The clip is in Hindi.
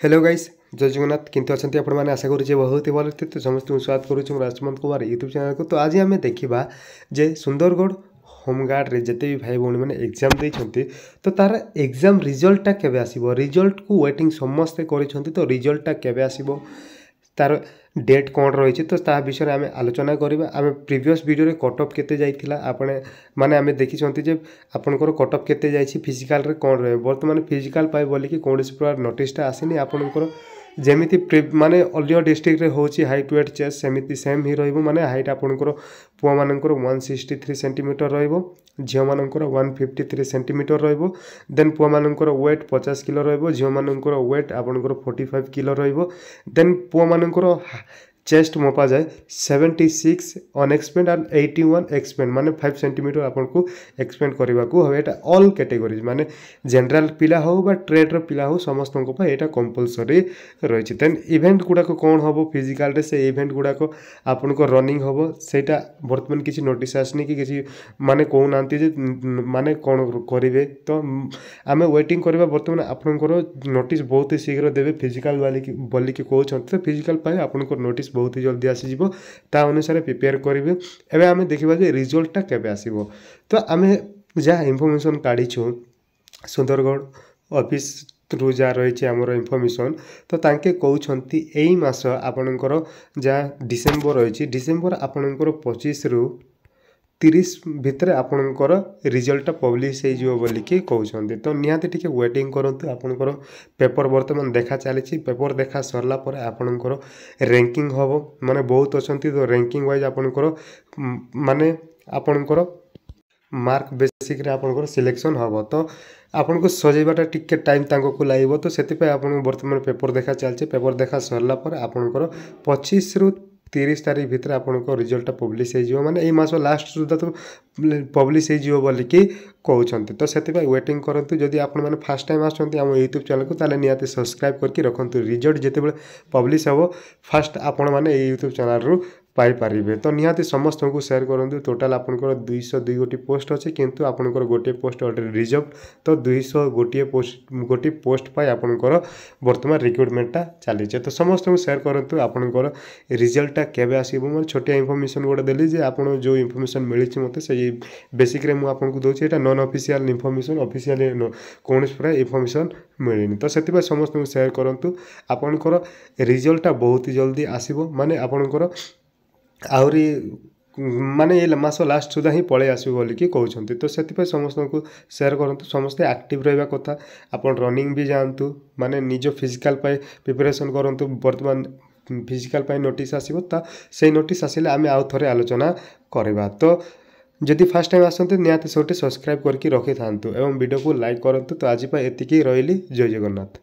हेलो गाइस जय जगन्नाथ किंतु अच्छा आपण मैंने आशा करुचे बहुत ही भल तो समस्त स्वागत करुच्छे राजमंत कुमार यूट्यूब चैनल को। तो आज आम देखा जे सुंदरगढ़ होमगार्ड रे जिते भी भाई भौणी मैंने एग्जाम देते तो तार एग्जाम रिजल्टा केबे आसीबो रिजल्ट को वेटिंग समस्ते करिसेंती। तो रिजल्टा केबे आसीबो तार डेट कौन रही तो ता विषय में आम आलोचना करवा। आम प्रीवियस वीडियो रे कटअप केते जाइथिला आपने माने आम देखी जे आपनकर कटअप केते जाइछि फिजिकल रे कौन रहे वर्तमान फिजिकल पाए बोली कि कौन प्रकार नोटिसटा आसीनी आपनकर जमीती माने अन्य डिस्ट्रिक्ट रे होची हाइट वेट चेस्ट सेमिति सेम ही रहिबो। माने हाइट आपनकर पुआ मानकर 163 सेंटीमीटर रहिबो झियो मानकर 153 सेंटीमीटर रहिबो। देन पुआ मानकर वेट 50 किलो रहिबो झियो मानकर वेट आपनकर 45 किलो रहिबो। देन पुआ मानकर चेस्ट मपा जाए 76 अनएक्सपेंड एंड 81 एक्सपेंड माने 5 सेंटीमीटर आपको एक्सपेंड करने को हम यहाँ ऑल कैटेगरीज माने जनरल पिला हो बा ट्रेड पिला हो समस्त यहाँ कंपलसरी रही। देन इवेंट गुड़ाक कौन हम फिजिकल रे से इवेंट गुड़ाक आपन को रनिंग हम सेटा बर्तमान किसी नोटिस आसनी कि किसी माने कहना माने कौन करेंगे। तो आम वेटिंग करवा बर्तमान आपंकर नोटिस बहुत ही शीघ्र देवे फिजिकल बोली कि कहते तो फिजिकल पाए आपंकर नोटिस बहुत ही जल्दी आसीजिवो ता अनुसार प्रिपेयर करेंगे। एवं आम देखा जे रिजल्टा केबे आसीबो। तो आम जहाँ इनफॉरमेशन काढ़ीछु सुंदरगढ़ ऑफिस थ्रू जहाँ रही आमर इनफॉरमेशन तो तांके कहते यही मास आपणकर जहाँ डिसेम्बर रही डिसेम्बर आपणकर 25 रु 30 भितर आपणकर रिजल्टा पब्लिश हो बोलिकी कहते। तो निहाती टिके वेटिंग करंतु आपणकर पेपर बर्तमान देखा चली पेपर देखा सरला पर आपणकर रैंकिंग हम माने बहुत अच्छा। तो रैंकिंग वाइज आपणकर माने आपणकर मार्क बेसिक रे आपणकर सिलेक्शन हम। तो आपन को सजेबाटा टिके टाइम तांको को लागो तो से आपन बर्तमान पेपर देखा चलছে पेपर देखा सरला पर आपणकर 25 रु 30 तारीख भितर आपको रिजल्टा पब्लिश हो माने यही मास लास्ट सुधा तो पब्लिश हो बोलिकी कहते। तो से वेटिंग करंतु जदि आपण मैंने फास्ट टाइम आम यूट्यूब चैनल को ताले निहाती सब्सक्राइब करके रखंतु रिजल्ट जिते पब्लिश हम फास्ट आपण मैंने यूट्यूब चैनल रु पाई पारिबे। तो निहाती समस्त को शेयर करंतु टोटाल आपनकर 202 गोटी पोस्ट अच्छे किंतु आपनकर गोटे पोस्ट ऑलरेडी रिजर्व। तो 200 गोटी पोस्ट पाई आपनकर वर्तमान रिक्रुटमेंटा चली। तो समस्त को शेयर करंतु आपनकर रिजल्टा केबे आसीबो। मैं छोटिया इनफॉरमेशन गोटे देली जे आपन जो इनफॉरमेशन मिली मते से बेसिक रे मु आपनको दोछि एटा नॉन ऑफिशियल इनफॉरमेशन ऑफिशियल कौन प्रकार इनफॉरमेशन मिलनी। तो से समस्त को शेयर करंतु आपनकर रिजल्टा बहुत ही जल्दी आसीबो माने आपनकर आहरी माने ये मास लास्ट सुधा ही पलि आसो बोलिकी कहते। तो से समस्त को शेयर करंतु समस्ते एक्टिव रहा कथा आपन रनिंग भी जातु माने निज फिजिकल पाए प्रिपरेशन करंतु बर्तमान फिजिकल पाए नोटिस आसीबो ता से नोटिस आसिले आमे आउ थरे आलोचना करबा। तो जदि फास्ट टाइम आसते निहाती सोटे सब्सक्राइब करके रखि थांतु एवं वीडियो को लाइक करंतु। तो आज एतिकी रहिली जय जगन्नाथ।